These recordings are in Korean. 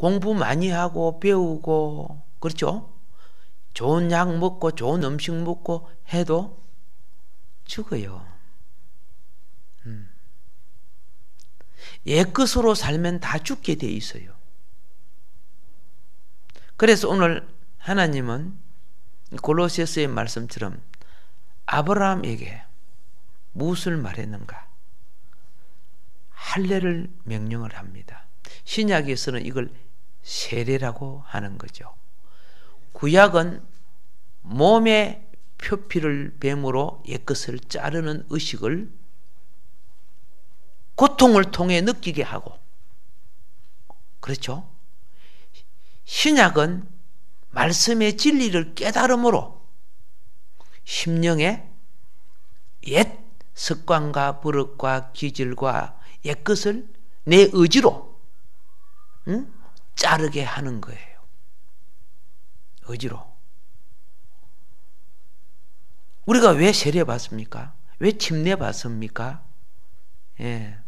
공부 많이 하고 배우고 그렇죠? 좋은 약 먹고 좋은 음식 먹고 해도 죽어요. 옛것으로 살면 다 죽게 돼 있어요. 그래서 오늘 하나님은 골로새서의 말씀처럼 아브라함에게 무엇을 말했는가? 할례를 명령을 합니다. 신약에서는 이걸 세례라고 하는 거죠. 구약은 몸의 표피를 뱀으로 옛것을 자르는 의식을 고통을 통해 느끼게 하고, 그렇죠? 신약은 말씀의 진리를 깨달음으로 심령의 옛 습관과 버릇과 기질과 옛것을 내 의지로 자르게 하는 거예요. 의지로. 우리가 왜 세례 받습니까? 왜 침례 받습니까? 예.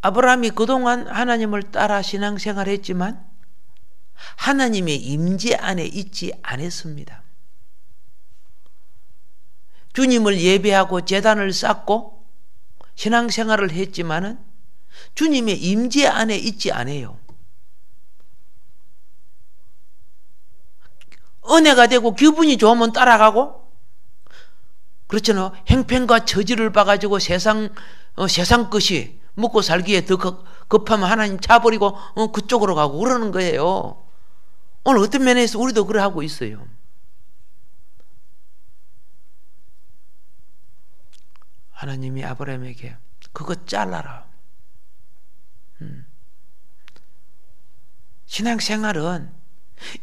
아브라함이 그동안 하나님을 따라 신앙생활을 했지만 하나님의 임재 안에 있지 않았습니다. 주님을 예배하고 제단을 쌓고 신앙생활을 했지만은 주님의 임재 안에 있지 않아요. 은혜가 되고 기분이 좋으면 따라가고, 그렇잖아요. 행편과 처지를 봐가지고 세상 것이 먹고 살기에 더 급하면 하나님 차버리고 그쪽으로 가고 그러는 거예요. 오늘 어떤 면에서 우리도 그래 하고 있어요. 하나님이 아브라함에게 그거 잘라라. 신앙생활은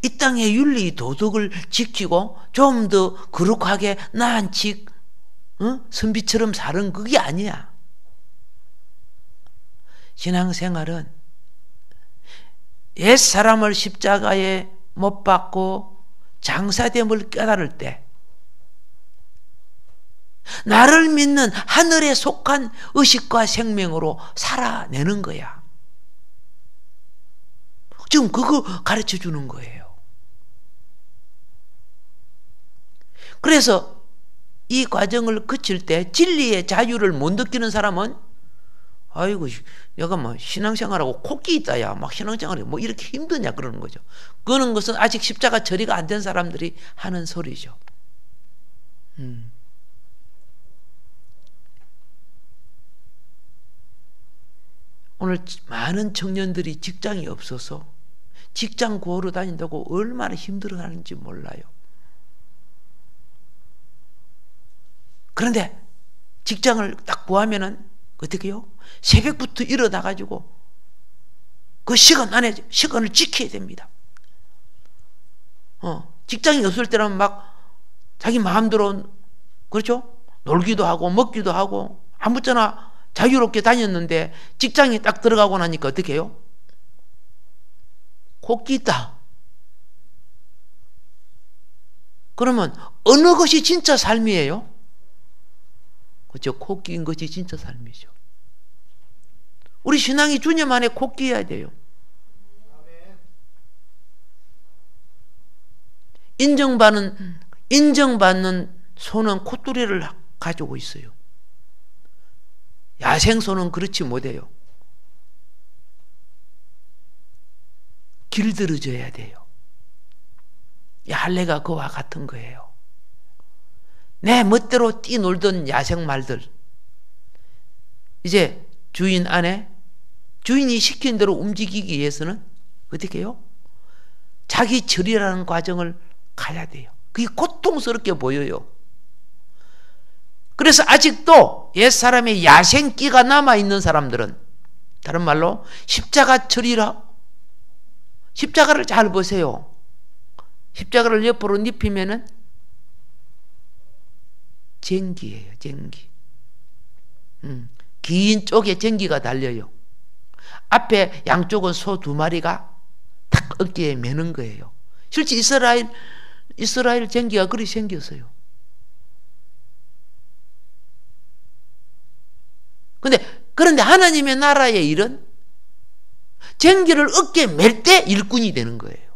이 땅의 윤리 도덕을 지키고 좀 더 거룩하게 나은 칙 선비처럼 사는 그게 아니야. 신앙생활은 옛사람을 십자가에 못 박고 장사됨을 깨달을 때 나를 믿는 하늘에 속한 의식과 생명으로 살아내는 거야. 지금 그거 가르쳐 주는 거예요. 그래서 이 과정을 거칠 때 진리의 자유를 못 느끼는 사람은 아이고 내가 뭐 신앙생활하고 코끼 있다야 막 신앙생활이 뭐 이렇게 힘드냐 그러는 거죠. 그런 것은 아직 십자가 처리가 안 된 사람들이 하는 소리죠. 오늘 많은 청년들이 직장이 없어서 직장 구하러 다닌다고 얼마나 힘들어하는지 몰라요. 그런데 직장을 딱 구하면은 어떻게 해요? 새벽부터 일어나가지고 그 시간 안에 시간을 지켜야 됩니다. 직장이 없을 때는 막 자기 마음대로 그렇죠? 놀기도 하고 먹기도 하고 아무렇게나 자유롭게 다녔는데 직장에 딱 들어가고 나니까 어떻게 해요? 코끼 있다. 그러면 어느 것이 진짜 삶이에요? 그렇죠? 코끼인 것이 진짜 삶이죠. 우리 신앙이 주님 안에 코끼여야 돼요. 인정받는 소는 콧뚜리를 가지고 있어요. 야생소는 그렇지 못해요. 길들여져야 돼요. 이 할례가 그와 같은 거예요. 내 멋대로 뛰놀던 야생말들 이제 주인 안에 주인이 시킨 대로 움직이기 위해서는 어떻게 해요? 자기 처리라는 과정을 가야 돼요. 그게 고통스럽게 보여요. 그래서 아직도 옛사람의 야생기가 남아있는 사람들은 다른 말로 십자가 처리라. 십자가를 잘 보세요. 십자가를 옆으로 눕히면은 쟁기예요. 쟁기. 긴 쪽에 쟁기가 달려요. 앞에 양쪽은 소 2마리가 탁 어깨에 매는 거예요. 실제 이스라엘 쟁기가 그리 생겼어요. 그런데 하나님의 나라의 일은 쟁기를 어깨에 맬 때 일꾼이 되는 거예요.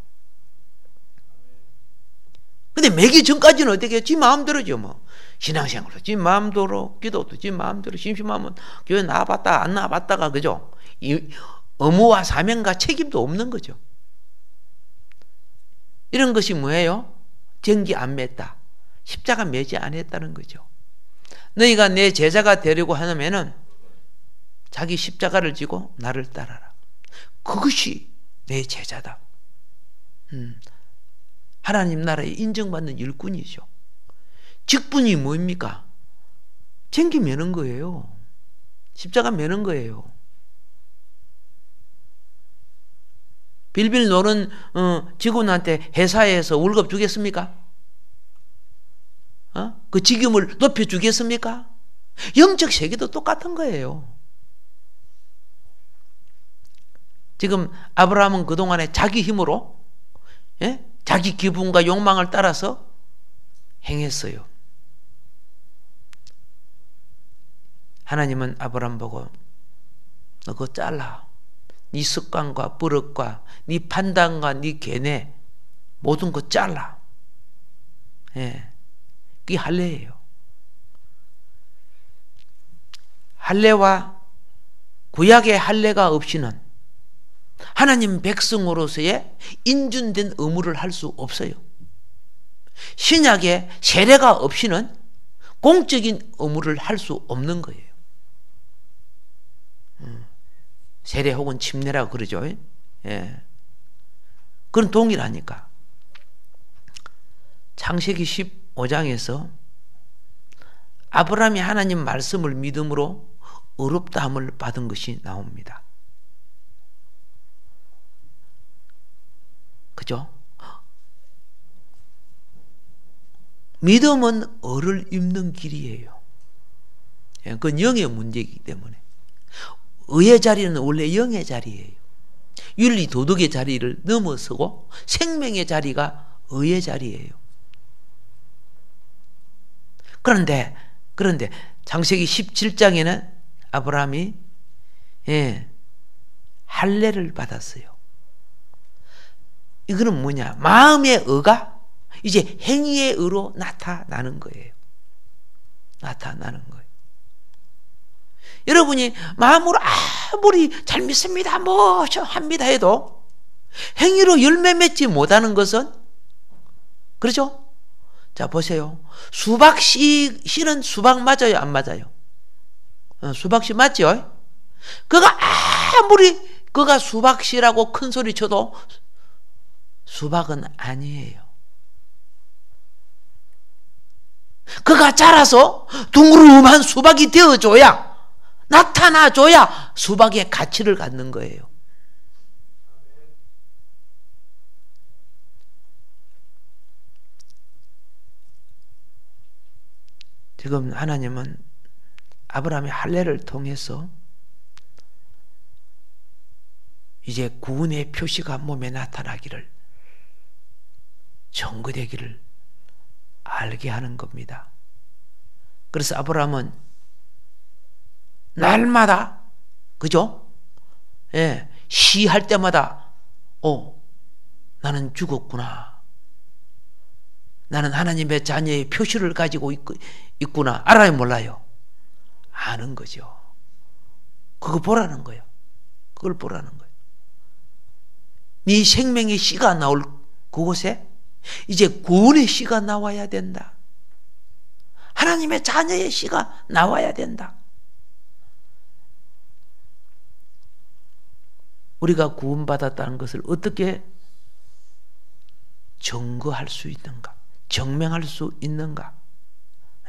근데 매기 전까지는 어떻게 해요? 지 마음대로죠. 뭐 신앙생활도 지 마음대로, 기도도 지 마음대로, 심심하면 교회 나와봤다 안 나와봤다가, 그죠? 이 의무와 사명과 책임도 없는 거죠. 이런 것이 뭐예요? 쟁기 안 맸다, 십자가 매지 안 했다는 거죠. 너희가 내 제자가 되려고 하면은 자기 십자가를 지고 나를 따라라. 그것이 내 제자다. 하나님 나라에 인정받는 일꾼이죠. 직분이 뭡니까? 쟁기 매는 거예요. 십자가 매는 거예요. 빌빌 노는 직원한테 회사에서 월급 주겠습니까? 그 직임을 높여주겠습니까? 영적 세계도 똑같은 거예요. 지금 아브라함은 그동안에 자기 힘으로, 예? 자기 기분과 욕망을 따라서 행했어요. 하나님은 아브라함 보고 너 그거 잘라. 네 습관과 버릇과 네 판단과 네 견해 모든 거 잘라. 예. 그게 할례예요. 할례와 구약의 할례가 없이는 하나님 백성으로서의 인준된 의무를 할 수 없어요. 신약의 세례가 없이는 공적인 의무를 할 수 없는 거예요. 세례 혹은 침례라고 그러죠. 예. 그건 동일하니까. 창세기 15장에서 아브라함이 하나님 말씀을 믿음으로 의롭다함을 받은 것이 나옵니다. 그죠? 믿음은 을을 입는 길이에요. 그건 영의 문제이기 때문에. 의의 자리는 원래 영의 자리예요. 윤리 도덕의 자리를 넘어서고 생명의 자리가 의의 자리예요. 그런데 창세기 17장에는 아브라함이 할례를 받았어요. 이거는 뭐냐? 마음의 의가 이제 행위의 의로 나타나는 거예요. 나타나는 거예요. 여러분이 마음으로 아무리 잘 믿습니다, 뭐 합니다 해도 행위로 열매 맺지 못하는 것은, 그렇죠? 자, 보세요. 수박씨는 수박 맞아요, 안 맞아요? 수박씨 맞죠? 그가 아무리 그가 수박씨라고 큰 소리 쳐도 수박은 아니에요. 그가 자라서 둥그름한 수박이 되어줘야, 나타나줘야 수박의 가치를 갖는 거예요. 지금 하나님은 아브라함의 할례를 통해서 이제 구원의 표시가 몸에 나타나기를, 증거되기를 알게 하는 겁니다. 그래서 아브라함은 날마다, 그죠? 예, 시할 때마다 나는 죽었구나. 나는 하나님의 자녀의 표시를 가지고 있구나. 알아요, 몰라요? 아는 거죠. 그거 보라는 거예요. 그걸 보라는 거예요. 네 생명의 씨가 나올 그곳에 이제 구원의 씨가 나와야 된다. 하나님의 자녀의 씨가 나와야 된다. 우리가 구원받았다는 것을 어떻게 증거할 수 있는가? 증명할 수 있는가?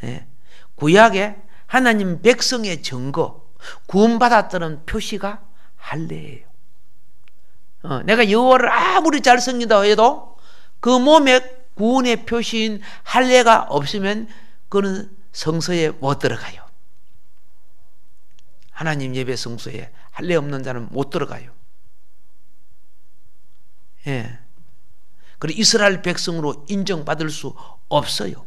예. 구약의 하나님 백성의 증거, 구원받았다는 표시가 할례예요. 내가 여호와를 아무리 잘 섬긴다 해도 그 몸에 구원의 표시인 할례가 없으면 그는 성소에 못 들어가요. 하나님 예배 성소에 할례 없는 자는 못 들어가요. 예. 그리고 이스라엘 백성으로 인정받을 수 없어요.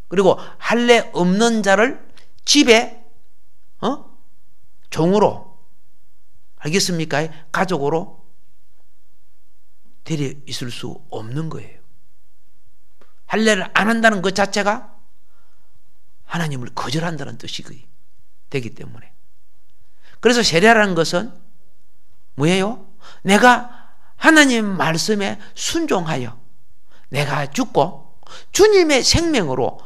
그리고 할례 없는 자를 집에 종으로 알겠습니까? 가족으로 데려 있을 수 없는 거예요. 할례를 안 한다는 것 자체가 하나님을 거절한다는 뜻이 되기 때문에. 그래서 세례라는 것은 뭐예요? 내가 하나님 말씀에 순종하여 내가 죽고 주님의 생명으로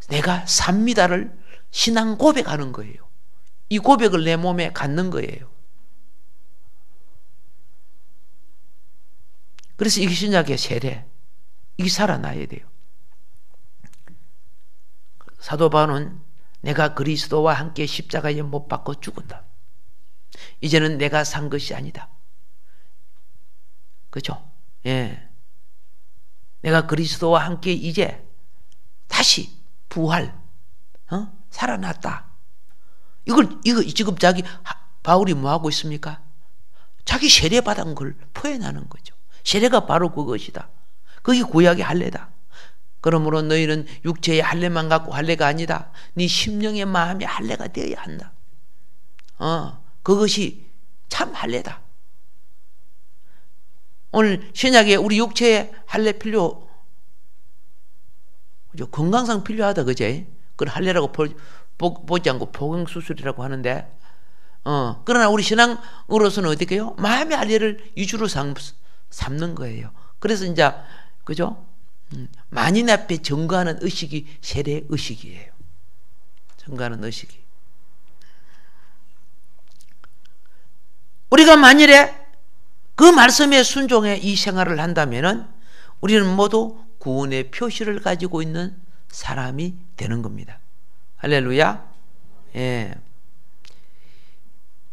내가 삽니다를 신앙 고백하는 거예요. 이 고백을 내 몸에 갖는 거예요. 그래서 이게 신약의 세례, 이게 살아나야 돼요. 사도 바울은 내가 그리스도와 함께 십자가에 못 박혀 죽었다. 이제는 내가 산 것이 아니다. 그죠? 예. 내가 그리스도와 함께 이제 다시 부활, 살아났다. 이거 지금 바울이 뭐 하고 있습니까? 자기 세례 받은 걸 표현하는 거죠. 세례가 바로 그것이다. 그게 구약의 할례다. 그러므로 너희는 육체의 할례만 갖고 할례가 아니다. 네 심령의 마음의 할례가 되어야 한다. 그것이 참 할례다. 오늘 신약에 우리 육체의 할례 필요, 그죠? 건강상 필요하다, 그제? 그걸 할례라고 보지 않고 포경수술이라고 하는데, 그러나 우리 신앙으로서는 어떻게 해요? 마음의 할례를 위주로 삼는 거예요. 그래서 이제, 그죠? 만인 앞에 증거하는 의식이 세례 의식이에요. 증거하는 의식이. 우리가 만일에 그 말씀에 순종해 이 생활을 한다면은 우리는 모두 구원의 표시를 가지고 있는 사람이 되는 겁니다. 할렐루야. 예.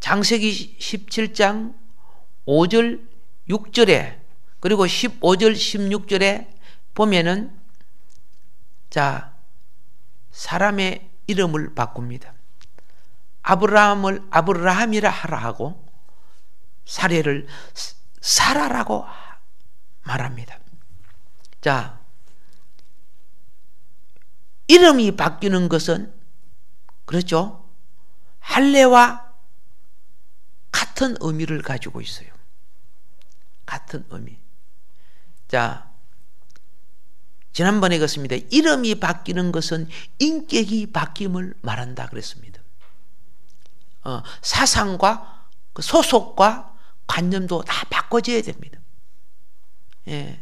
창세기 17장 5절 6절에 그리고 15절 16절에 보면은 자, 사람의 이름을 바꿉니다. 아브라함을 아브라함이라 하라 하고 사례를 사라라고 말합니다. 자, 이름이 바뀌는 것은 그렇죠? 할례와 같은 의미를 가지고 있어요. 같은 의미. 자, 지난번에 그랬습니다. 이름이 바뀌는 것은 인격이 바뀜을 말한다 그랬습니다. 사상과 소속과 관념도 다 바꿔져야 됩니다. 예.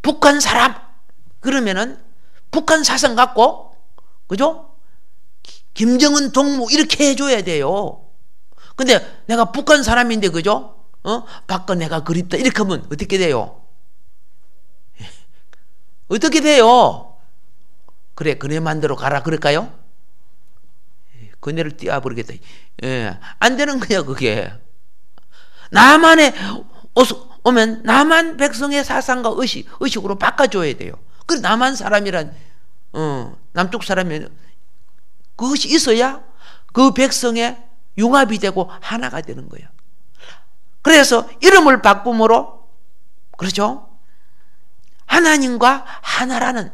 북한 사람 그러면은 북한 사상 갖고 그죠? 김정은 동무 이렇게 해줘야 돼요. 근데 내가 북한 사람인데 그죠? 박근혜가 그립다 이렇게 하면 어떻게 돼요? 어떻게 돼요? 그래, 그네 만들어 가라 그럴까요? 그네를 띄워버리겠다. 예, 안 되는 거야 그게. 나만의 오면 나만 백성의 사상과 의식으로 바꿔줘야 돼요. 그래, 나만 사람이란 남쪽 사람이 그것이 있어야 그 백성의 융합이 되고 하나가 되는 거예요. 그래서 이름을 바꿈으로 그렇죠? 하나님과 하나라는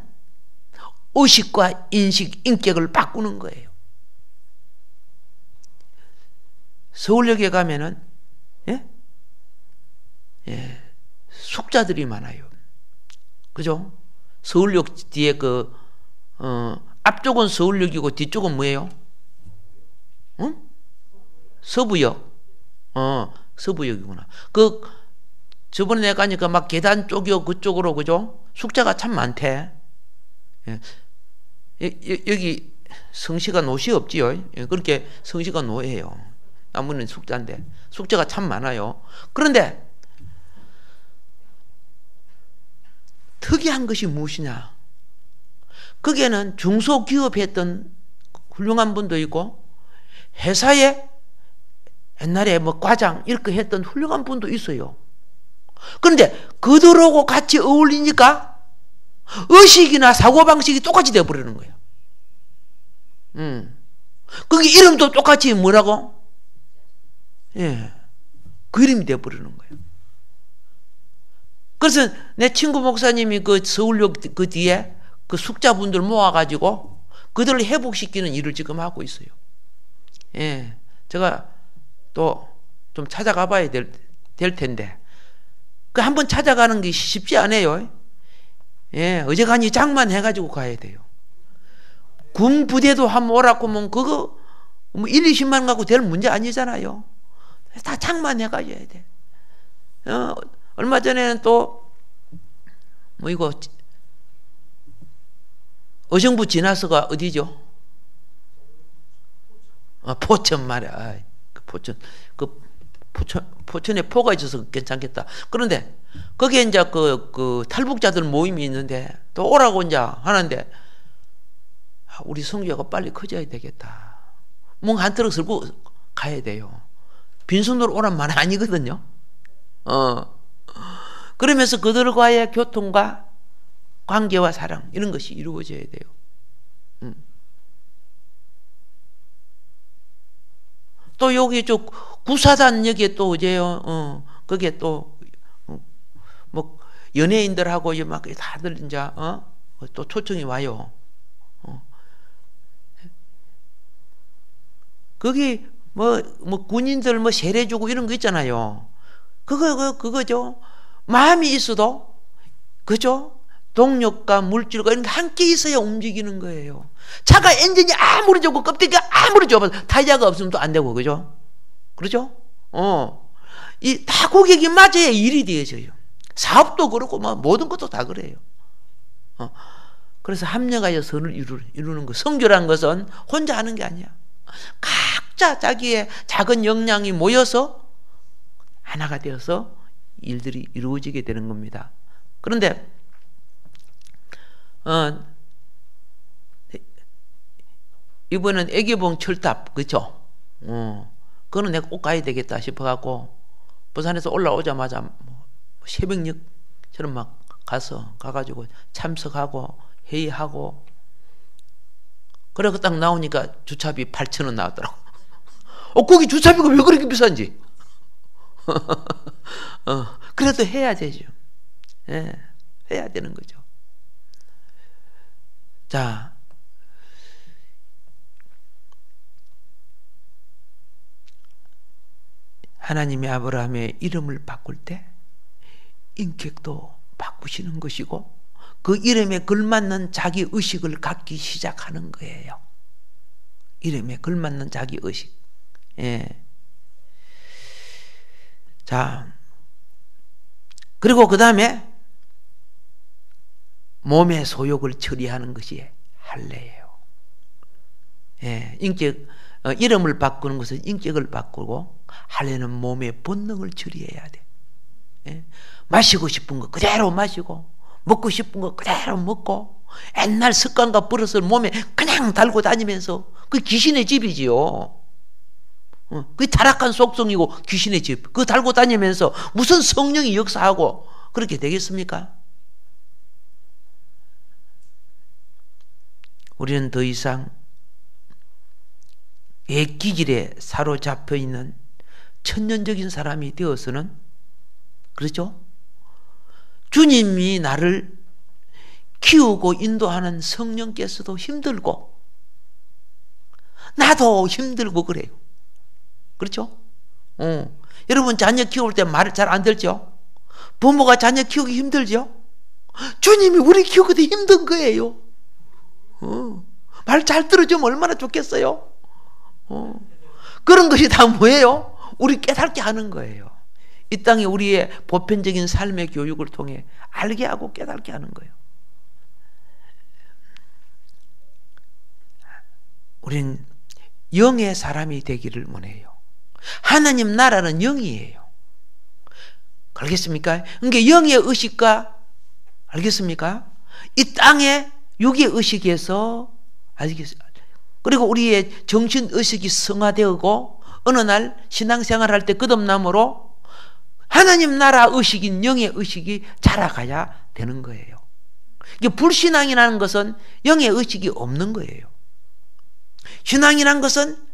의식과 인식, 인격을 바꾸는 거예요. 서울역에 가면은 숙자들이 많아요. 그죠? 서울역 뒤에 앞쪽은 서울역이고 뒤쪽은 뭐예요? 서부역. 서부역이구나. 저번에 내가 가니까 막 계단 쪽이요 그쪽으로 그죠? 숙자가 참 많대. 여기 성씨가 노시 없지요. 그렇게 성씨가 노예요. 나무는 숙자인데 숙자가 참 많아요. 그런데 특이한 것이 무엇이냐? 거기에는 중소기업했던 훌륭한 분도 있고 회사에 옛날에 뭐 과장 이렇게 했던 훌륭한 분도 있어요. 그런데 그들하고 같이 어울리니까 의식이나 사고방식이 똑같이 되어버리는 거예요. 거기 이름도 똑같이 뭐라고? 예, 그 이름이 되어버리는 거예요. 그래서 내 친구 목사님이 그 서울역 그 뒤에 그 숙자분들 모아가지고 그들을 회복시키는 일을 지금 하고 있어요. 예, 제가 또 좀 찾아가 봐야 될 텐데, 그 한번 찾아가는 게 쉽지 않아요. 예, 어제간히 장만해가지고 가야 돼요. 군 부대도 한번 오라고 하면 그거 뭐 1, 20만 원 갖고 될 문제 아니잖아요. 다 장만해 가야 돼. 얼마 전에는 또 뭐 이거 의정부 지나서가 어디죠? 포천 말이야. 포천에 포가 있어서 괜찮겠다. 그런데 거기에 이제 그 탈북자들 모임이 있는데 또 오라고 이제 하는데, 우리 성주가 빨리 커져야 되겠다. 뭔가 한 트럭 들고 가야 돼요. 빈손으로 오란 말이 아니거든요. 그러면서 그들과의 교통과 관계와 사랑, 이런 것이 이루어져야 돼요. 또 여기 저 구사단 여기에 또 어제요. 거기에 또 뭐 연예인들하고 막 다들 이제 또 초청이 와요. 거기 뭐 군인들 뭐 세례 주고 이런 거 있잖아요. 그거죠. 마음이 있어도, 그죠? 동력과 물질과 이런 게 함께 있어야 움직이는 거예요. 차가 엔진이 아무리 좋고 껍데기가 아무리 좋아도 타이어가 없으면 또 안 되고, 그죠? 그렇죠? 이 다 고객이 맞아야 일이 되어져요. 사업도 그렇고 뭐 모든 것도 다 그래요. 그래서 합력하여 선을 이루는 거. 성교라는 것은 혼자 하는 게 아니야. 각자 자기의 작은 역량이 모여서 하나가 되어서 일들이 이루어지게 되는 겁니다. 그런데 이번엔 애기봉 철탑, 그렇죠? 그거는 내가 꼭 가야 되겠다 싶어갖고 부산에서 올라오자마자 새벽녘처럼 막 가가지고 참석하고 회의하고, 그래서 딱 나오니까 주차비 8,000원 나왔더라고. 거기 주차비가 왜 그렇게 비싼지. 그래도 해야 되죠. 예, 해야 되는 거죠. 자, 하나님이 아브라함의 이름을 바꿀 때 인격도 바꾸시는 것이고, 그 이름에 걸맞는 자기 의식을 갖기 시작하는 거예요. 이름에 걸맞는 자기 의식. 예. 자, 그리고 그 다음에 몸의 소욕을 처리하는 것이 할례예요. 예, 인격, 이름을 바꾸는 것은 인격을 바꾸고, 할례는 몸의 본능을 처리해야 돼. 예? 마시고 싶은 거 그대로 마시고, 먹고 싶은 거 그대로 먹고, 옛날 습관과 버릇을 몸에 그냥 달고 다니면서, 그 귀신의 집이지요. 그 타락한 속성이고 귀신의 집, 그거 달고 다니면서 무슨 성령이 역사하고 그렇게 되겠습니까? 우리는 더 이상 애기질에 사로잡혀 있는 천년적인 사람이 되어서는, 그렇죠? 주님이 나를 키우고 인도하는 성령께서도 힘들고 나도 힘들고 그래요. 그렇죠? 여러분 자녀 키울 때 말 잘 안 들죠? 부모가 자녀 키우기 힘들죠? 주님이 우리 키우기도 힘든 거예요. 말 잘 들어주면 얼마나 좋겠어요? 그런 것이 다 뭐예요? 우리 깨닫게 하는 거예요. 이 땅에 우리의 보편적인 삶의 교육을 통해 알게 하고 깨닫게 하는 거예요. 우리는 영의 사람이 되기를 원해요. 하나님 나라는 영이에요. 알겠습니까? 그러니까 영의 의식과, 알겠습니까? 이 땅의 육의 의식에서, 알겠습니까? 그리고 우리의 정신의식이 성화되고 어느 날 신앙생활할 때 거듭남으로 하나님 나라 의식인 영의 의식이 자라가야 되는 거예요. 이게 불신앙이라는 것은 영의 의식이 없는 거예요. 신앙이란 것은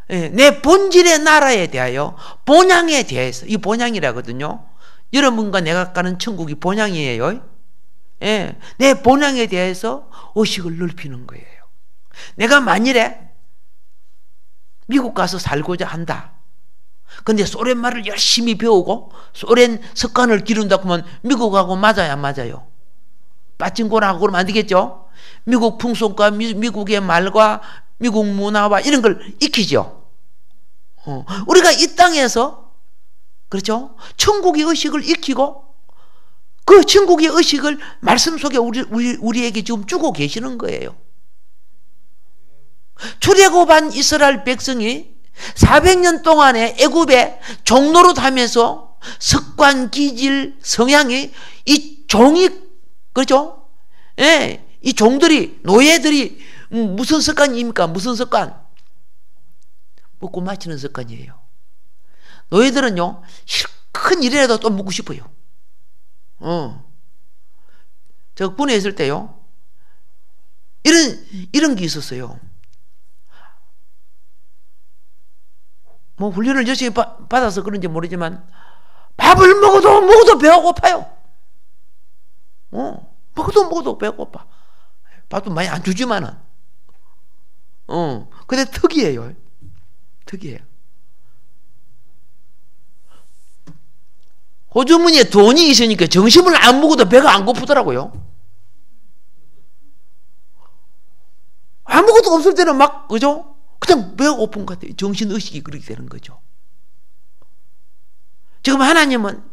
내 본질의 나라에 대하여, 본향에 대해서, 이 본향이라거든요. 여러분과 내가 가는 천국이 본향이에요. 예, 내 본향에 대해서 의식을 넓히는 거예요. 내가 만일에 미국 가서 살고자 한다. 근데 소련 말을 열심히 배우고 소련 습관을 기른다고 하면 미국하고 맞아요, 안 맞아요? 빠찡고라고 그러면 안 되겠죠? 미국 풍속과 미국의 말과 미국 문화와 이런 걸 익히죠. 우리가 이 땅에서 그렇죠? 천국의 의식을 익히고 그 천국의 의식을 말씀 속에 우리에게 지금 주고 계시는 거예요. 출애굽한 이스라엘 백성이 400년 동안에 애굽에 종노릇하면서 습관, 기질, 성향이 이 종이 그렇죠? 예, 이 종들이 노예들이 무슨 습관입니까? 무슨 습관? 먹고 마시는 습관이에요. 노예들은요 큰 일이라도 또 먹고 싶어요. 제가 군에 있을 때요 이런 게 있었어요. 뭐 훈련을 열심히 받아서 그런지 모르지만 밥을 먹어도 배가 고파요. 먹어도 배가 고파. 밥도 많이 안 주지만은 근데 특이해요. 특이해요. 호주머니에 돈이 있으니까 점심을 안 먹어도 배가 안 고프더라고요. 아무것도 없을 때는 막 그죠? 그냥 배가 고픈 것 같아요. 정신의식이 그렇게 되는 거죠. 지금 하나님은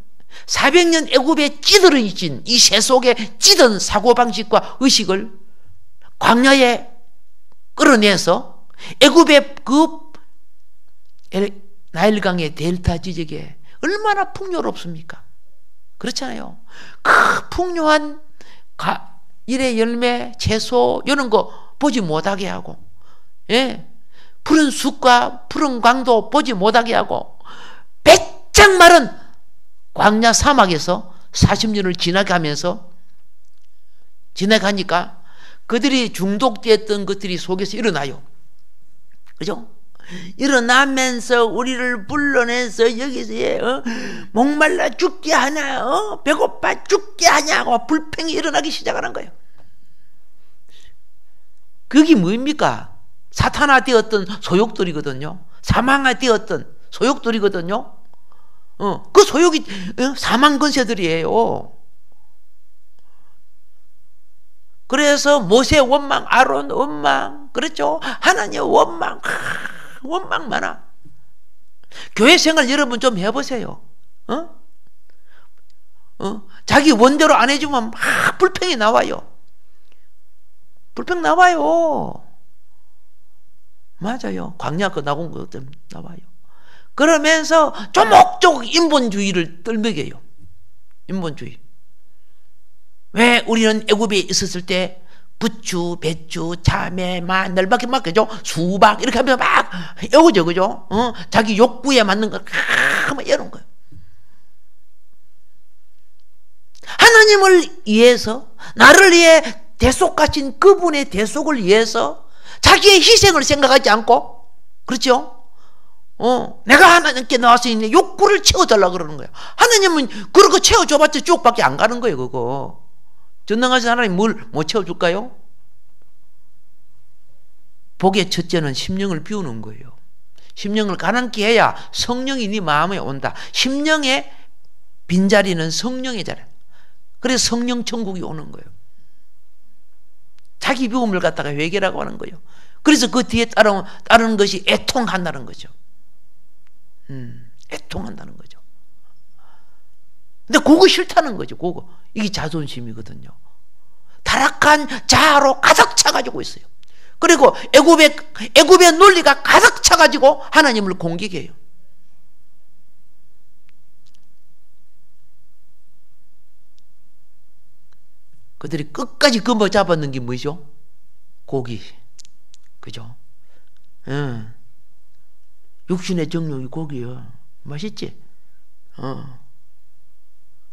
400년 애굽에 찌들어진 이 새 속에 찌든 사고방식과 의식을 광야에 끌어내서 애굽의 그 나일강의 델타 지역에 얼마나 풍요롭습니까? 그렇잖아요. 그 풍요한 일의 열매, 채소 이런 거 보지 못하게 하고 예, 푸른 숲과 푸른 강도 보지 못하게 하고 배짱 마른 광야 사막에서 40년을 지나가니까 그들이 중독되었던 것들이 속에서 일어나요. 그죠? 일어나면서 우리를 불러내서 여기서 목말라 죽게 하냐, 배고파 죽게 하냐고 불평이 일어나기 시작하는 거예요. 그게 뭐입니까? 사탄화되었던 소욕들이거든요. 사망화되었던 소욕들이거든요. 그 소욕이 사망 권세들이에요. 그래서 모세 원망, 아론 원망, 그렇죠? 하나님 원망, 원망 많아. 교회 생활 여러분 좀 해보세요. 자기 원대로 안 해주면 막 불평이 나와요. 불평 나와요. 맞아요. 광야 그 나온 것들 나와요. 그러면서 조목조목 인본주의를 떨먹여요. 인본주의. 왜 우리는 애굽에 있었을 때 부추, 배추, 참외, 마늘밖에 막 그죠? 수박 이렇게 하면서 막 애우죠, 그죠? 자기 욕구에 맞는 거 막 이런 거예요. 하나님을 위해서 나를 위해 대속하신 그분의 대속을 위해서 자기의 희생을 생각하지 않고 그렇죠? 내가 하나님께 나와서 있는 욕구를 채워달라고 그러는 거예요. 하나님은 그런 거 채워줘봤자 쭉밖에 안 가는 거예요. 그거 전능하신 하나님 뭘 못 채워줄까요? 복의 첫째는 심령을 비우는 거예요. 심령을 가난케 해야 성령이 네 마음에 온다. 심령의 빈자리는 성령의 자리. 그래서 성령 천국이 오는 거예요. 자기 비움을 갖다가 회개라고 하는 거예요. 그래서 그 뒤에 따르는 것이 애통한다는 거죠. 애통한다는 거죠. 근데 그거 싫다는 거죠. 그거. 이게 자존심이거든요. 타락한 자아로 가득 차가지고 있어요. 그리고 애굽의 논리가 가득 차가지고 하나님을 공격해요. 그들이 끝까지 금어 잡았는 게 뭐죠? 고기. 그죠? 육신의 정욕이 고기야. 맛있지?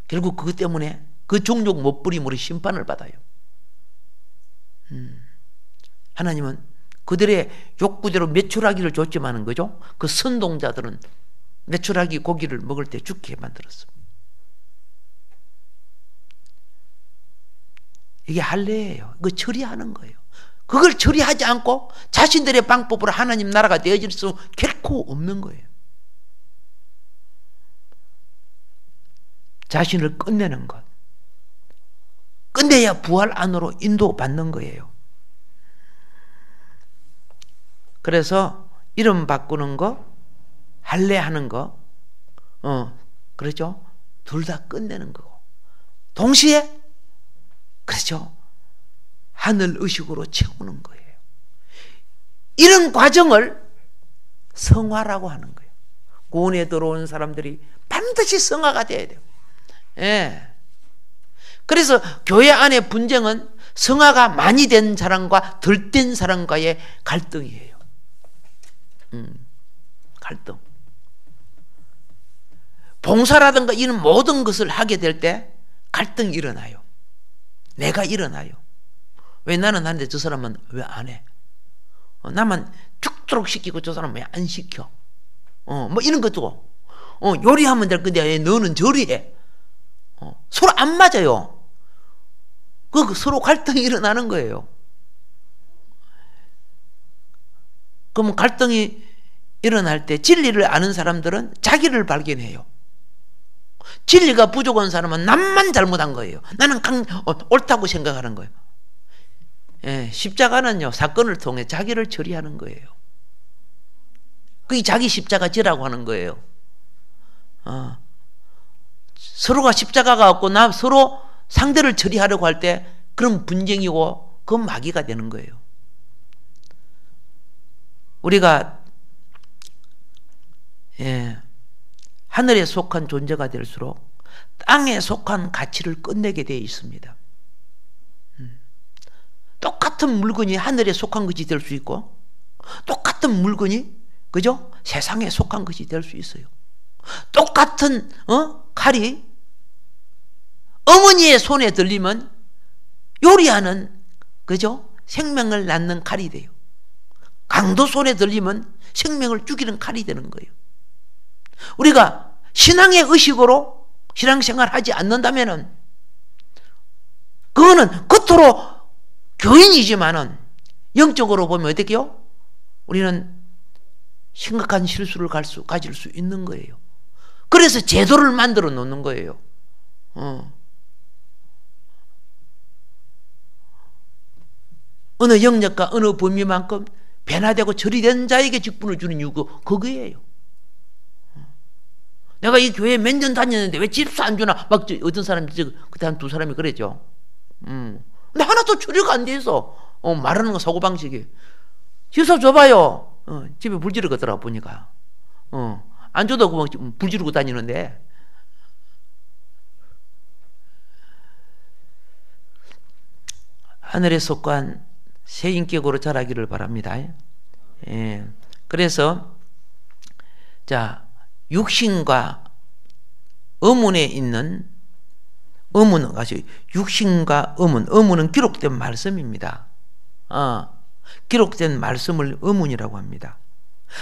결국 그것 때문에 그 종족 못 부림으로 심판을 받아요. 하나님은 그들의 욕구대로 메추라기를 줬지만은 그죠? 그 선동자들은 메추라기 고기를 먹을 때 죽게 만들었어. 이게 할례예요. 그거 처리하는 거예요. 그걸 처리하지 않고 자신들의 방법으로 하나님 나라가 되어질 수 결코 없는 거예요. 자신을 끝내는 것. 끝내야 부활 안으로 인도받는 거예요. 그래서 이름 바꾸는 거, 할례하는 거, 그렇죠? 둘 다 끝내는 거고. 동시에, 그렇죠? 하늘 의식으로 채우는 거예요. 이런 과정을 성화라고 하는 거예요. 구원에 들어온 사람들이 반드시 성화가 돼야 돼요. 예. 그래서 교회 안의 분쟁은 성화가 많이 된 사람과 덜 된 사람과의 갈등이에요. 갈등. 봉사라든가 이런 모든 것을 하게 될 때 갈등이 일어나요. 내가 일어나요. 왜 나는 하는데 저 사람은 왜 안 해? 나만 죽도록 시키고 저 사람은 왜 안 시켜? 뭐 이런 것도 요리하면 될 건데 왜 너는 저리해? 서로 안 맞아요. 그 서로 갈등이 일어나는 거예요. 그러면 갈등이 일어날 때 진리를 아는 사람들은 자기를 발견해요. 진리가 부족한 사람은 남만 잘못한 거예요. 나는 옳다고 생각하는 거예요. 예, 십자가는요, 사건을 통해 자기를 처리하는 거예요. 그게 자기 십자가 지라고 하는 거예요. 서로가 십자가가 없고 서로 상대를 처리하려고 할 때 그런 분쟁이고 그건 마귀가 되는 거예요. 우리가 하늘에 속한 존재가 될수록 땅에 속한 가치를 끝내게 되어 있습니다. 똑같은 물건이 하늘에 속한 것이 될 수 있고 똑같은 물건이 그죠? 세상에 속한 것이 될 수 있어요. 똑같은 칼이 어머니의 손에 들리면 요리하는 그죠? 생명을 낳는 칼이 돼요. 강도 손에 들리면 생명을 죽이는 칼이 되는 거예요. 우리가 신앙의 의식으로 신앙생활 하지 않는다면은 그거는 겉으로 교인이지만은 영적으로 보면 어떻게요? 우리는 심각한 실수를 가질 수 있는 거예요. 그래서 제도를 만들어 놓는 거예요. 어느 영역과 어느 범위만큼 변화되고 처리된 자에게 직분을 주는 이유가 그거예요. 내가 이 교회에 몇 년 다녔는데 왜 집사 안 주나? 막 어떤 사람이 그때 한 두 사람이 그랬죠. 근데 하나도 처리가 안 돼 있어. 말하는 거 사고방식이. 집사 줘봐요. 집에 불 지르거더라 보니까. 안 줘도 그만 불 지르고 다니는데. 하늘에 속한 새 인격으로 자라기를 바랍니다. 예. 그래서 자 육신과 의문에 있는 의문은 아시 육신과 의문은 기록된 말씀입니다. 기록된 말씀을 의문이라고 합니다.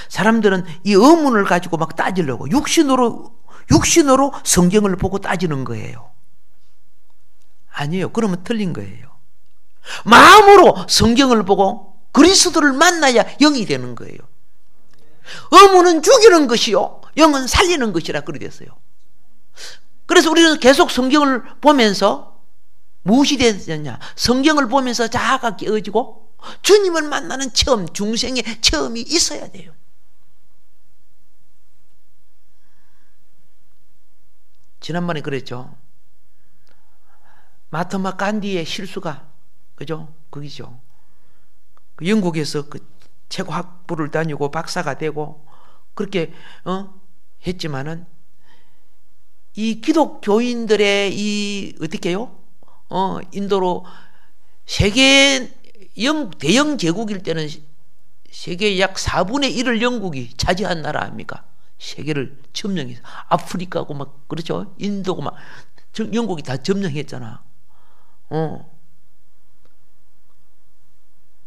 사람들은 이 의문을 가지고 막 따지려고 육신으로 성경을 보고 따지는 거예요. 아니에요. 그러면 틀린 거예요. 마음으로 성경을 보고 그리스도를 만나야 영이 되는 거예요. 의문은 죽이는 것이요 영은 살리는 것이라 그래 됐어요. 그래서 우리는 계속 성경을 보면서 무엇이 되느냐? 성경을 보면서 자아가 깨어지고 주님을 만나는 체험, 중생의 체험이 있어야 돼요. 지난번에 그랬죠. 마하트마 간디의 실수가 그죠? 거기죠. 영국에서 그 최고 학부를 다니고 박사가 되고 그렇게 했지만은 이 기독교인들의 이 어떻게요? 인도로 세계 대영 제국일 때는 세계 약 4분의 1을 영국이 차지한 나라 아닙니까? 세계를 점령해서 아프리카고 막 그렇죠? 인도고 막 영국이 다 점령했잖아.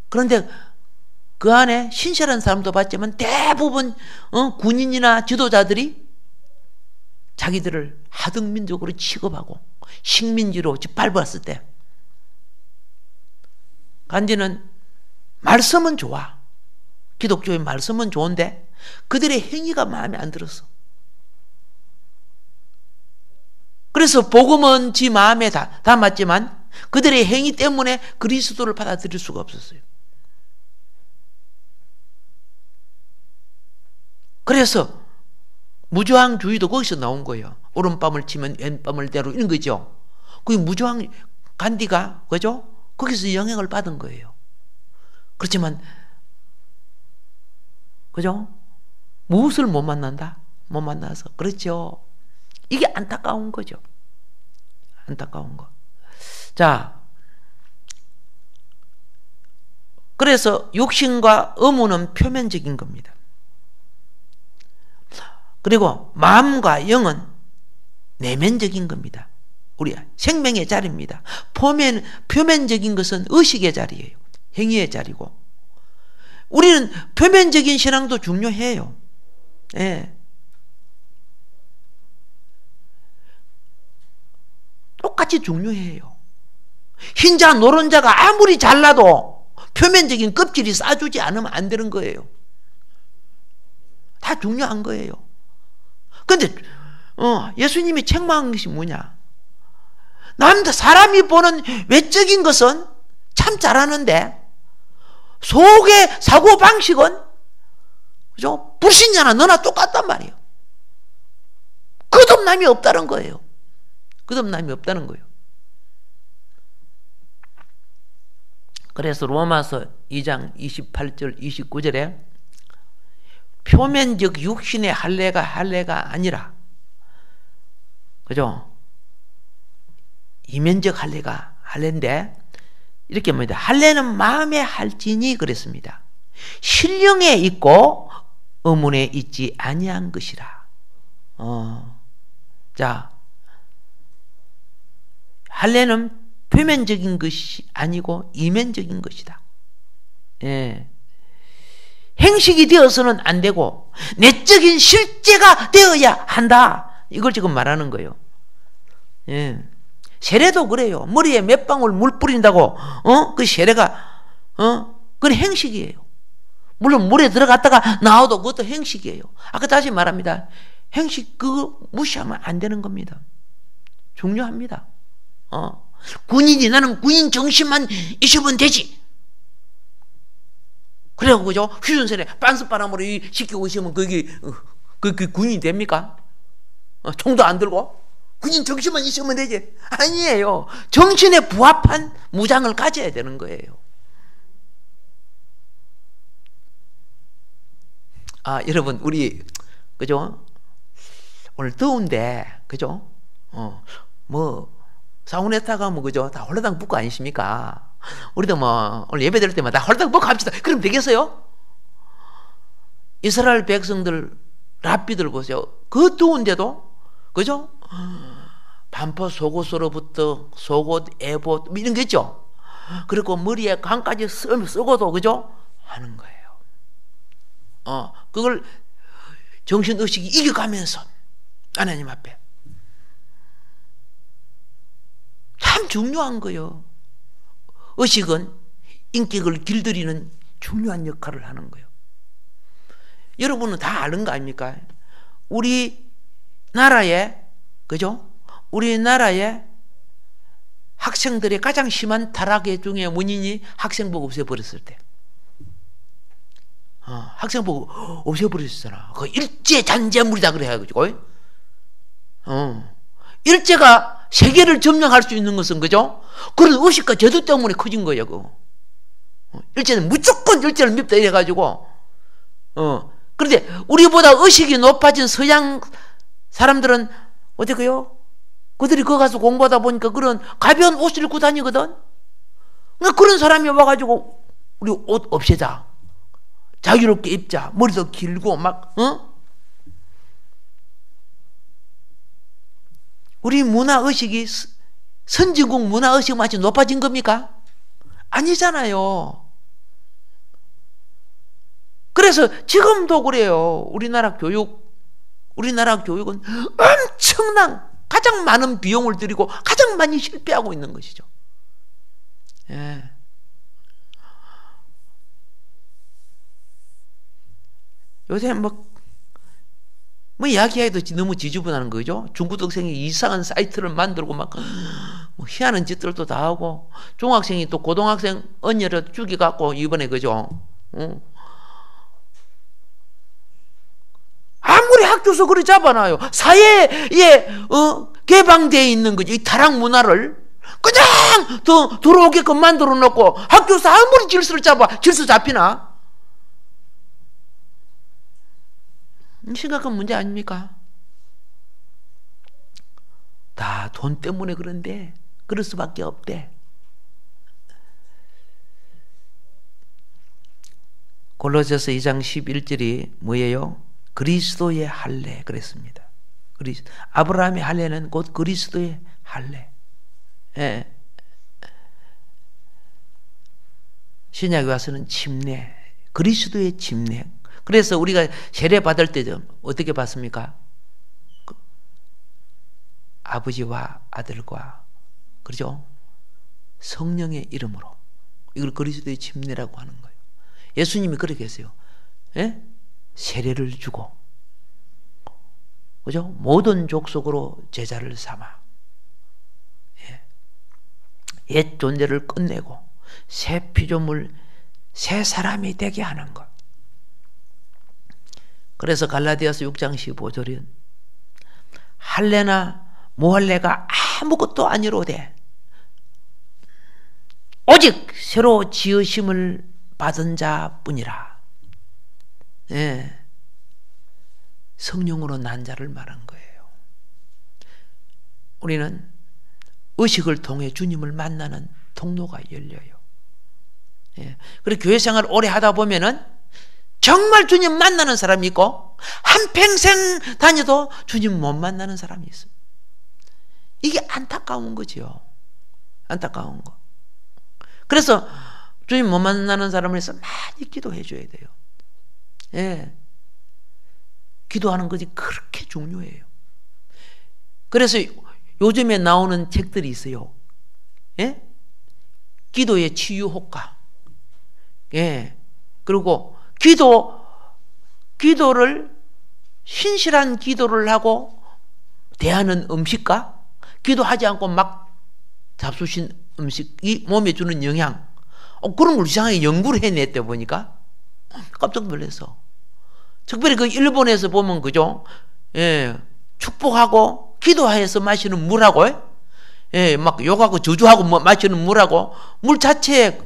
그런데 그 안에 신실한 사람도 봤지만 대부분 군인이나 지도자들이 자기들을 하등민족으로 취급하고 식민지로 짓밟았을 때 간디는 말씀은 좋아. 기독교의 말씀은 좋은데 그들의 행위가 마음에 안 들었어. 그래서 복음은 지 마음에 담았지만 그들의 행위 때문에 그리스도를 받아들일 수가 없었어요. 그래서 무저항주의도 거기서 나온 거예요. 오른밤을 치면 왼밤을 대로 이런 거죠. 그 무저항 간디가 그죠? 거기서 영향을 받은 거예요. 그렇지만 그죠? 무엇을 못 만난다? 못 만나서 그렇죠. 이게 안타까운 거죠. 안타까운 거. 자, 그래서 육신과 의무는 표면적인 겁니다. 그리고 마음과 영은 내면적인 겁니다. 우리 생명의 자리입니다. 표면적인 것은 의식의 자리예요. 행위의 자리고. 우리는 표면적인 신앙도 중요해요. 예. 똑같이 중요해요. 흰자 노른자가 아무리 잘나도 표면적인 껍질이 싸주지 않으면 안 되는 거예요. 다 중요한 거예요. 그런데 예수님이 책망한 것이 뭐냐? 사람이 보는 외적인 것은 참 잘하는데 속의 사고방식은 그죠? 불신자나 너나 똑같단 말이에요. 거듭남이 없다는 거예요. 거듭남이 없다는 거예요. 그래서 로마서 2장 28절 29절에 표면적 육신의 할례가 아니라 그죠? 이면적 할례인데 이렇게 합니다. 할례는 마음에 할지니 그랬습니다. 신령에 있고 의문에 있지 아니한 것이라. 자, 할례는 표면적인 것이 아니고 이면적인 것이다. 예. 행식이 되어서는 안 되고 내적인 실제가 되어야 한다. 이걸 지금 말하는 거예요. 예. 세례도 그래요. 머리에 몇 방울 물 뿌린다고 그 세례가 그건 행식이에요. 물론 물에 들어갔다가 나와도 그것도 행식이에요. 아까 다시 말합니다. 행식 그거 무시하면 안 되는 겁니다. 중요합니다. 군인이 나는 군인 정신만 있으면 되지. 그래갖고 그죠? 휴전선에 빤스바람으로 시키고 있으면 그게 군인이 됩니까? 총도 안 들고 군인 정신만 있으면 되지. 아니에요. 정신에 부합한 무장을 가져야 되는 거예요. 여러분 우리 그죠? 오늘 더운데 그죠? 사우나에 가면 그죠? 다 홀라당 붓고 아니십니까? 우리도 오늘 예배 드릴 때마다 홀라당 붓고 합시다. 그럼 되겠어요? 이스라엘 백성들 랍비들 보세요. 그 더운데도 그죠? 반포 속옷으로부터 속옷, 에봇 이런 게 있죠. 그리고 머리에 강까지 쓰고도 그죠? 하는 거예요. 그걸 정신의식이 이겨가면서 하나님 앞에 참 중요한 거예요. 의식은 인격을 길들이는 중요한 역할을 하는 거예요. 여러분은 다 아는 거 아닙니까? 우리나라에 그죠? 우리나라의 학생들의 가장 심한 타락의 중에 원인이 학생복 없애버렸을 때. 학생복 없애버렸잖아. 그 일제 잔재물이다 그래가지고. 일제가 세계를 점령할 수 있는 것은 그죠? 그런 의식과 제도 때문에 커진 거예요. 그거. 일제는 무조건 일제를 밉다 이래가지고. 그런데 우리보다 의식이 높아진 서양 사람들은 어떻게요? 그들이 거기 가서 공부하다 보니까 그런 가벼운 옷을 입고 다니거든. 그런 사람이 와가지고 우리 옷 없애자, 자유롭게 입자, 머리도 길고 막 우리 문화의식이 선진국 문화의식 마치 높아진 겁니까? 아니잖아요. 그래서 지금도 그래요. 우리나라 교육은 엄청난 가장 많은 비용을 들이고 가장 많이 실패하고 있는 것이죠. 예. 요새 뭐 이야기해도 너무 지저분한 거죠. 중고등학생이 이상한 사이트를 만들고 막 뭐 희한한 짓들도 다 하고, 중학생이 또 고등학생 언니를 죽여갖고 이번에 그죠. 아무리 학교에서 그리 잡아놔요. 사회에 개방되어 있는 거지. 이 타락 문화를 그냥 들어오게끔 만들어 놓고 학교에서 아무리 질서를 질서 잡히나? 심각한 문제 아닙니까? 다 돈 때문에 그런데 그럴 수밖에 없대. 골로새서 2장 11절이 뭐예요? 그리스도의 할례 그랬습니다. 아브라함의 할례는 곧 그리스도의 할례. 예. 신약에 와서는 침례, 그리스도의 침례. 그래서 우리가 세례 받을 때 어떻게 받습니까? 아버지와 아들과 그렇죠? 성령의 이름으로. 이걸 그리스도의 침례라고 하는 거예요. 예수님이 그렇게 했어요. 예? 세례를 주고, 그죠? 모든 족속으로 제자를 삼아, 예. 옛 존재를 끝내고 새 피조물, 새 사람이 되게 하는 것. 그래서 갈라디아서 6장 15절은 할례나 모할례가 아무것도 아니로되 오직 새로 지으심을 받은 자뿐이라. 예. 성령으로 난 자를 말한 거예요. 우리는 의식을 통해 주님을 만나는 통로가 열려요. 예. 그리고 교회 생활을 오래 하다 보면은 정말 주님 만나는 사람이 있고 한평생 다녀도 주님 못 만나는 사람이 있어요. 이게 안타까운 거죠. 안타까운 거. 그래서 주님 못 만나는 사람을 위해서 많이 기도해 줘야 돼요. 예. 기도하는 것이 그렇게 중요해요. 그래서 요즘에 나오는 책들이 있어요. 예? 기도의 치유 효과. 예. 그리고 기도를 신실한 기도를 하고 대하는 음식과 기도하지 않고 막 잡수신 음식이 몸에 주는 영향, 그런 걸 이상하게 연구를 해냈대 보니까 깜짝 놀랐어. 특별히 그 일본에서 보면 그죠? 예, 축복하고 기도해서 마시는 물하고, 예, 막 욕하고 저주하고 마시는 물하고 물 자체에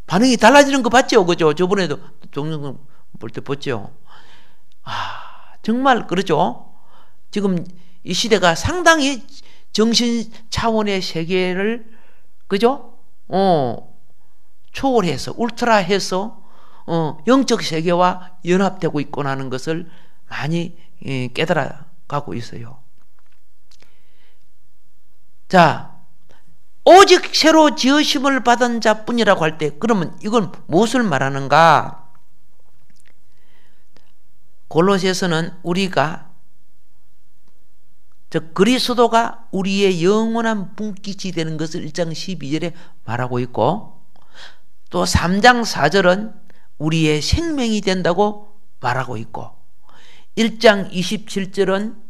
반응이 달라지는 거 봤죠, 그죠? 저번에도 종종 볼 때 봤죠. 정말 그렇죠. 지금 이 시대가 상당히 정신 차원의 세계를 그죠? 초월해서 울트라해서 영적 세계와 연합되고 있고 하는 것을 많이 깨달아가고 있어요. 자, 오직 새로 지으심을 받은 자뿐이라고 할 때 그러면 이건 무엇을 말하는가? 골로새서는 우리가 즉 그리스도가 우리의 영원한 분깃이 되는 것을 1장 12절에 말하고 있고, 또 3장 4절은 우리의 생명이 된다고 말하고 있고, 1장 27절은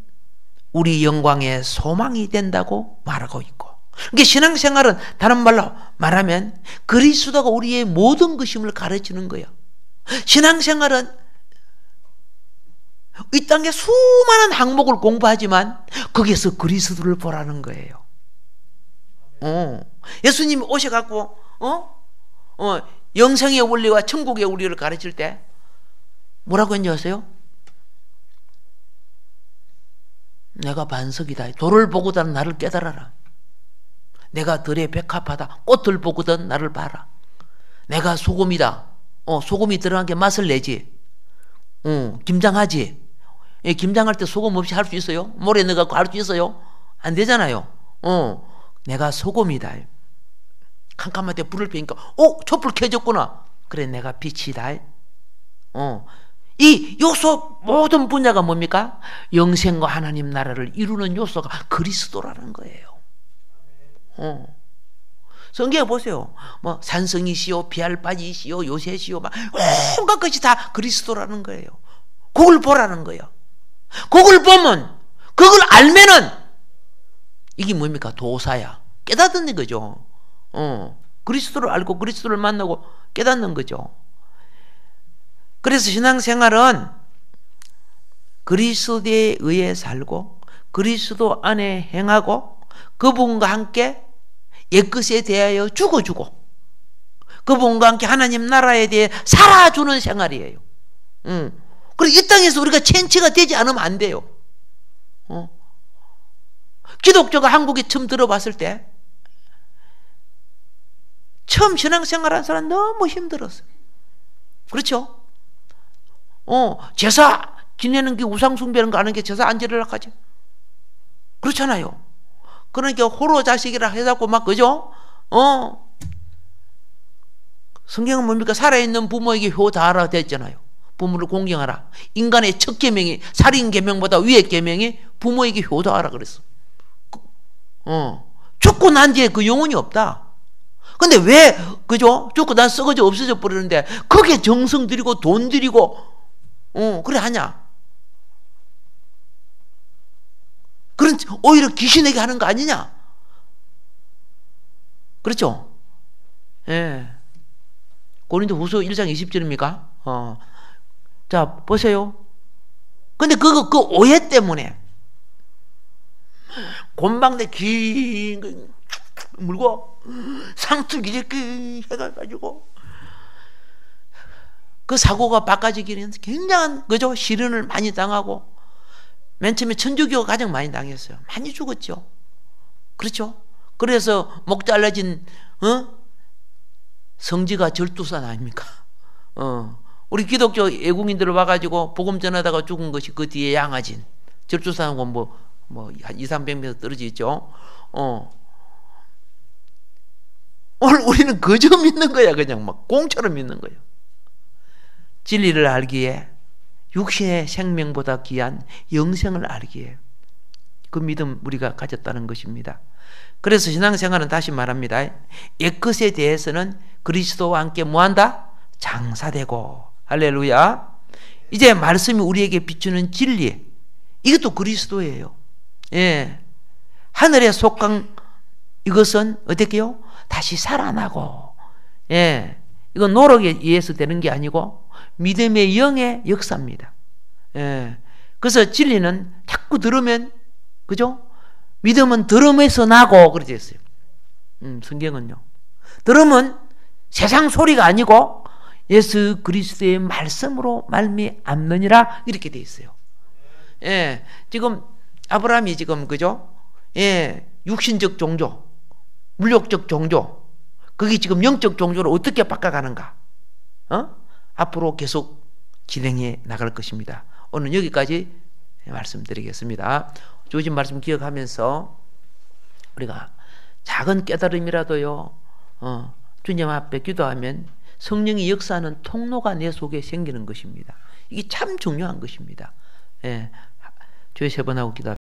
우리 영광의 소망이 된다고 말하고 있고, 그러니까 신앙생활은 다른 말로 말하면 그리스도가 우리의 모든 것임을 가르치는 거예요. 신앙생활은 이 땅에 수많은 항목을 공부하지만 거기에서 그리스도를 보라는 거예요. 예수님이 오셔갖고 영생의 원리와 천국의 원리를 가르칠 때 뭐라고 했는지 아세요? 내가 반석이다. 돌을 보고든 나를 깨달아라. 내가 들에 백합하다. 꽃을 보고든 나를 봐라. 내가 소금이다. 소금이 들어간 게 맛을 내지. 김장하지. 예, 김장할 때 소금 없이 할 수 있어요? 모래 넣어갖고 할 수 있어요? 안 되잖아요. 내가 소금이다. 캄캄할 때 불을 피니까 촛불 켜졌구나. 그래, 내가 빛이다. 이 요소 모든 분야가 뭡니까? 영생과 하나님 나라를 이루는 요소가 그리스도라는 거예요. 성경에 보세요. 뭐 산성이시오, 비알바지시오, 요새시오, 막 온갖 것이 다 그리스도라는 거예요. 그걸 보라는 거예요. 그걸 보면, 그걸 알면은 이게 뭡니까? 도사야. 깨닫는 거죠. 그리스도를 알고 그리스도를 만나고 깨닫는 거죠. 그래서 신앙생활은 그리스도에 의해 살고 그리스도 안에 행하고 그분과 함께 옛것에 대하여 죽어주고 그분과 함께 하나님 나라에 대해 살아주는 생활이에요. 그리고 이 땅에서 우리가 천치가 되지 않으면 안 돼요. 기독교가 한국에 처음 들어봤을 때 처음 신앙생활한 사람 너무 힘들었어요. 그렇죠? 제사 지내는 게 우상숭배는 거 아는 게 제사 안 지내려고 하지. 그렇잖아요. 그러니까 호로 자식이라 해갖고 막 그죠? 성경은 뭡니까? 살아있는 부모에게 효다하라 됐잖아요. 부모를 공경하라. 인간의 첫 계명이 살인 계명보다 위의 계명이 부모에게 효다하라 그랬어. 죽고 난 뒤에 그 영혼이 없다. 근데 왜 그죠? 죽고 난 썩어져 없어져 버리는데 거기에 정성 들이고 돈 들이고 그래 하냐? 그런 오히려 귀신에게 하는 거 아니냐? 그렇죠? 예. 고린도후서 1장 20절입니까? 자, 보세요. 근데 그 오해 때문에 곤방대 긴 거 물고 상투기저귀 해가지고 그 사고가 바꿔지기는 굉장한 그죠? 시련을 많이 당하고 맨 처음에 천주교가 가장 많이 당했어요. 많이 죽었죠. 그렇죠? 그래서 목 잘라진 성지가 절두산 아닙니까? 우리 기독교 외국인들 와가지고 복음 전하다가 죽은 것이 그 뒤에 양아진 절두산하고 뭐 한 200~300m 떨어져 있죠. 오늘 우리는 그저 믿는 거야. 그냥 막 공처럼 믿는 거예요. 진리를 알기에 육신의 생명보다 귀한 영생을 알기에 그 믿음 우리가 가졌다는 것입니다. 그래서 신앙생활은 다시 말합니다. 옛것에 대해서는 그리스도와 함께 뭐한다? 장사되고. 할렐루야. 이제 말씀이 우리에게 비추는 진리, 이것도 그리스도예요. 예. 하늘에 속한 이것은 어떻게요? 다시 살아나고. 예. 이건 노력에 의해서 되는 게 아니고 믿음의 영의 역사입니다. 예. 그래서 진리는 자꾸 들으면, 그죠? 믿음은 들음에서 나고, 그렇게 됐어요. 성경은요. 들음은 세상 소리가 아니고 예수 그리스도의 말씀으로 말미암느니라, 이렇게 돼 있어요. 예. 지금 아브라함이 지금, 그죠? 예. 육신적 종교, 물욕적 종교, 그게 지금 영적 종교로 어떻게 바꿔가는가? 앞으로 계속 진행해 나갈 것입니다. 오늘 여기까지 말씀드리겠습니다. 주신 말씀 기억하면서 우리가 작은 깨달음이라도요, 주님 앞에 기도하면 성령이 역사하는 통로가 내 속에 생기는 것입니다. 이게 참 중요한 것입니다. 예. 주여 세 번 하고 기도합니다.